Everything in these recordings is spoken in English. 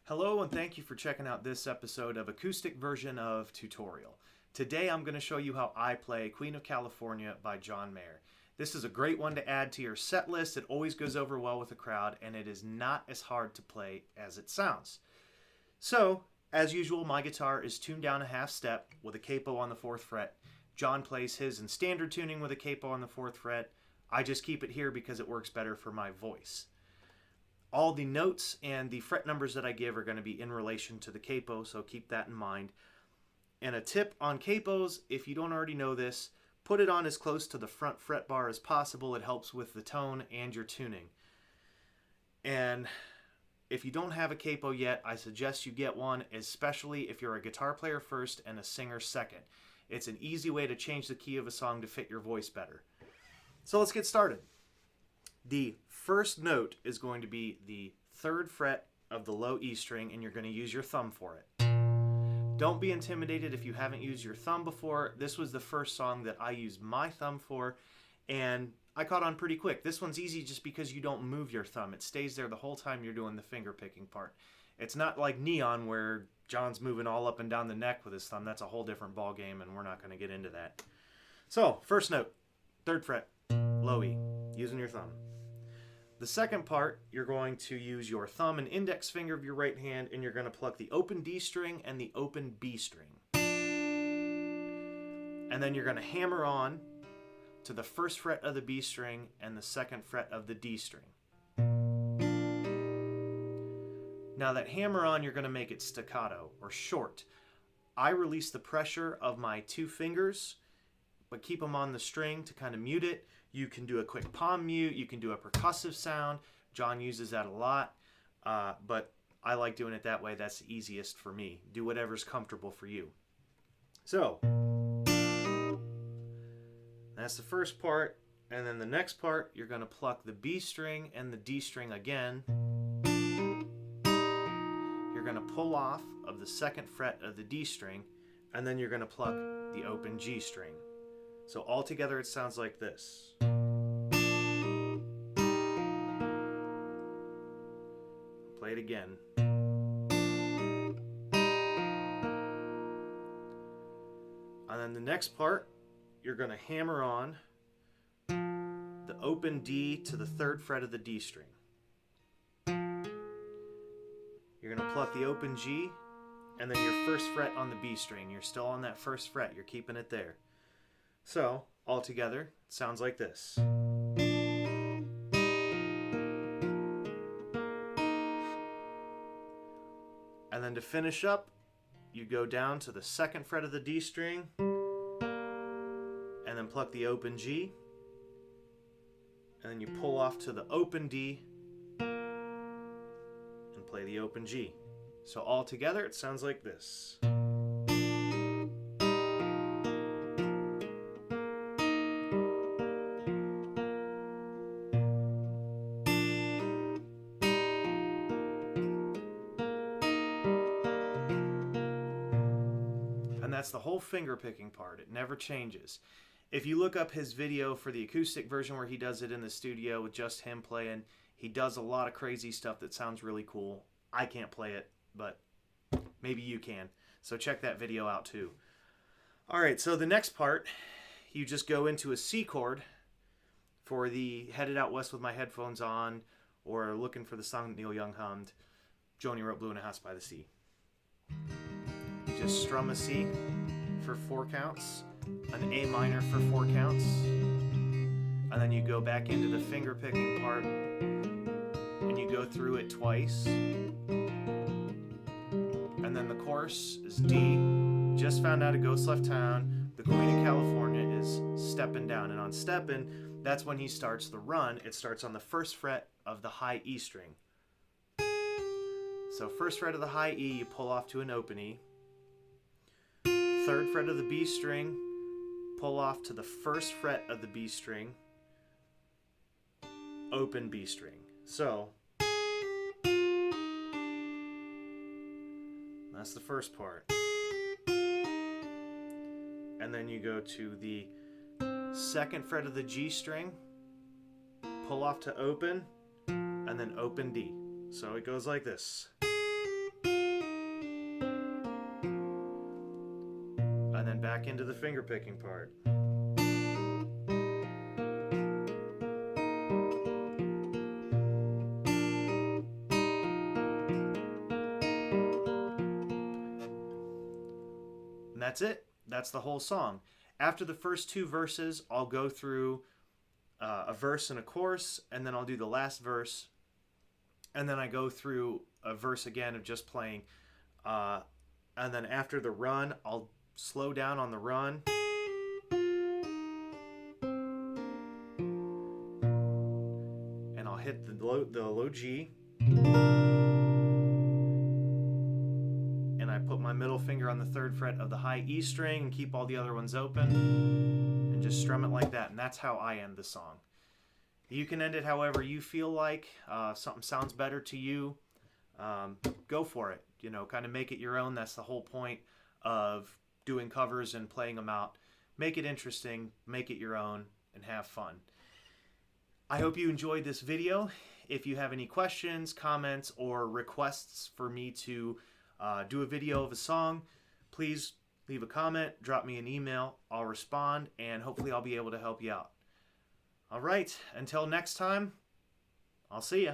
Hello and thank you for checking out this episode of Acoustic version of Tutorial. Today I'm going to show you how I play Queen of California by John Mayer. This is a great one to add to your set list. It always goes over well with the crowd and it is not as hard to play as it sounds. So, as usual, my guitar is tuned down a half step with a capo on the 4th fret. John plays his in standard tuning with a capo on the 4th fret. I just keep it here because it works better for my voice. All the notes and the fret numbers that I give are going to be in relation to the capo, so keep that in mind. And a tip on capos, if you don't already know this, put it on as close to the front fret bar as possible. It helps with the tone and your tuning. And if you don't have a capo yet, I suggest you get one, especially if you're a guitar player first and a singer second. It's an easy way to change the key of a song to fit your voice better. So let's get started. The first note is going to be the 3rd fret of the low E string, and you're going to use your thumb for it. Don't be intimidated if you haven't used your thumb before. This was the first song that I used my thumb for, and I caught on pretty quick. This one's easy just because you don't move your thumb. It stays there the whole time you're doing the finger picking part. It's not like Neon where John's moving all up and down the neck with his thumb. That's a whole different ball game, and we're not going to get into that. So, first note, 3rd fret, low E, using your thumb. The second part, you're going to use your thumb and index finger of your right hand, and you're going to pluck the open D string and the open B string. And then you're going to hammer on to the 1st fret of the B string and the 2nd fret of the D string. Now that hammer on, you're going to make it staccato or short. I release the pressure of my 2 fingers, but keep them on the string to kind of mute it. You can do a quick palm mute. You can do a percussive sound. John uses that a lot, but I like doing it that way. That's the easiest for me. Do whatever's comfortable for you. So, that's the first part. And then the next part, you're going to pluck the B string and the D string again. You're going to pull off of the 2nd fret of the D string, and then you're going to pluck the open G string. So altogether it sounds like this. Play it again. And then the next part, you're going to hammer on the open D to the 3rd fret of the D string. You're going to pluck the open G and then your 1st fret on the B string. You're still on that 1st fret. You're keeping it there. So, altogether, it sounds like this. And then to finish up, you go down to the 2nd fret of the D string, and then pluck the open G, and then you pull off to the open D, and play the open G. So altogether, it sounds like this. That's the whole finger picking part. It never changes. If you look up his video for the acoustic version where he does it in the studio with just him playing, he does a lot of crazy stuff that sounds really cool. I can't play it, but maybe you can. So check that video out too. Alright, so the next part, you just go into a C chord for the Headed Out West with My Headphones On, or looking for the song that Neil Young hummed, Joni wrote Blue in a House by the Sea. Just strum a C for 4 counts, an A minor for 4 counts, and then you go back into the finger picking part and you go through it twice. And then the chorus is D. Just found out a ghost left town. The Queen of California is stepping down, and on stepping, that's when he starts the run. It starts on the 1st fret of the high E string. So 1st fret of the high E, you pull off to an open E. 3rd fret of the B string, pull off to the 1st fret of the B string, open B string. So, that's the first part. And then you go to the 2nd fret of the G string, pull off to open, and then open D. So it goes like this. back into the finger picking part. And that's it. That's the whole song. After the first two verses, I'll go through a verse and a chorus, and then I'll do the last verse, and then I go through a verse again of just playing. And then after the run, I'll slow down on the run. And I'll hit the low G. And I put my middle finger on the 3rd fret of the high E string and keep all the other ones open. And just strum it like that. And that's how I end the song. You can end it however you feel like. Something sounds better to you. Go for it. You know, kind of make it your own. That's the whole point of doing covers and playing them out. Make it interesting, make it your own, and have fun. I hope you enjoyed this video. If you have any questions, comments, or requests for me to do a video of a song, please leave a comment, drop me an email. I'll respond, and hopefully I'll be able to help you out. All right, until next time, I'll see ya.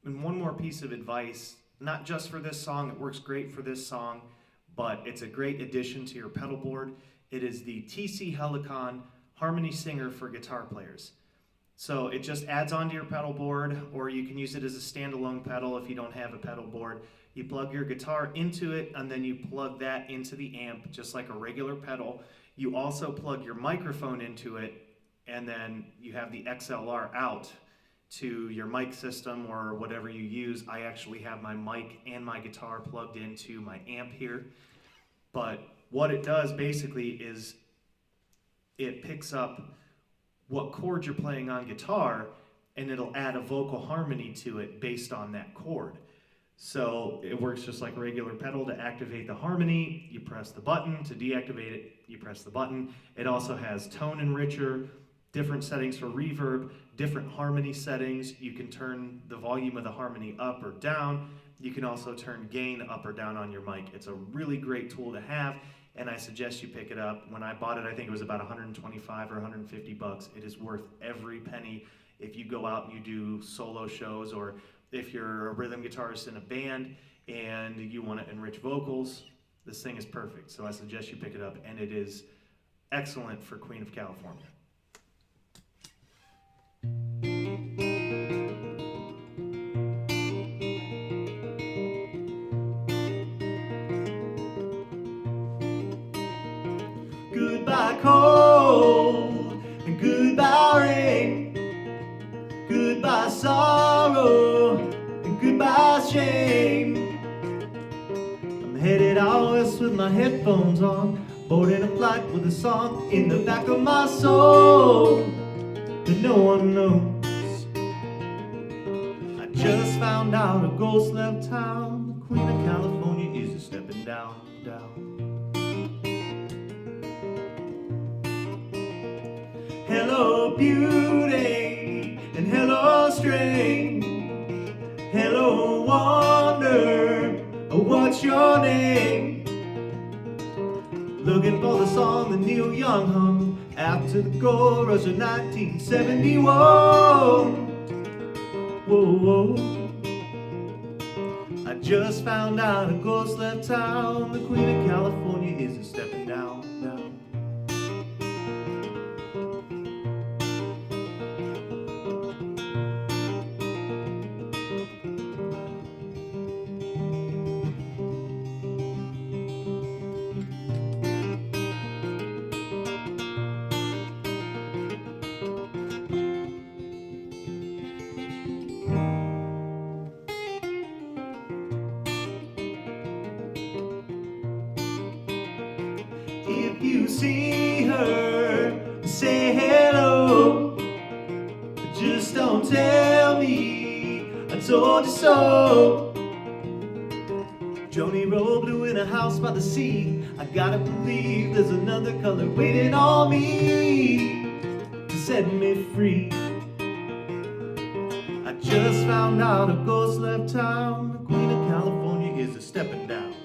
And one more piece of advice, not just for this song, it works great for this song, but it's a great addition to your pedal board. It is the TC Helicon Harmony Singer for guitar players. So it just adds onto your pedal board, or you can use it as a standalone pedal if you don't have a pedal board. You plug your guitar into it, and then you plug that into the amp, just like a regular pedal. You also plug your microphone into it, and then you have the XLR out to your mic system or whatever you use. I actually have my mic and my guitar plugged into my amp here. But what it does basically is it picks up what chord you're playing on guitar, and it'll add a vocal harmony to it based on that chord. So it works just like a regular pedal. To activate the harmony, you press the button. To deactivate it, you press the button. It also has tone enricher, different settings for reverb, different harmony settings. You can turn the volume of the harmony up or down. You can also turn gain up or down on your mic. It's a really great tool to have, and I suggest you pick it up. When I bought it, I think it was about 125 or 150 bucks. It is worth every penny if you go out and you do solo shows, or if you're a rhythm guitarist in a band and you want to enrich vocals. This thing is perfect, so I suggest you pick it up, and it is excellent for Queen of California. Goodbye cold and goodbye rain, goodbye sorrow and goodbye shame. I'm headed out west with my headphones on, boarding a flight with a song in the back of my soul that no one knows. I just found out a ghost left town. The Queen of California is a stepping down, down. Hello beauty and hello strange, hello wonder, what's your name? Looking for the song that Neil Young hummed after the gold rush of 1971. Whoa, whoa. I just found out a ghost left town. The Queen of California is a stepping down, down. If you see her, say hello. Just don't tell me I told you so. Joni Roll blue in a house by the sea. I gotta believe there's another color waiting on me to set me free. I just found out a ghost left town. The Queen of California is a stepping down.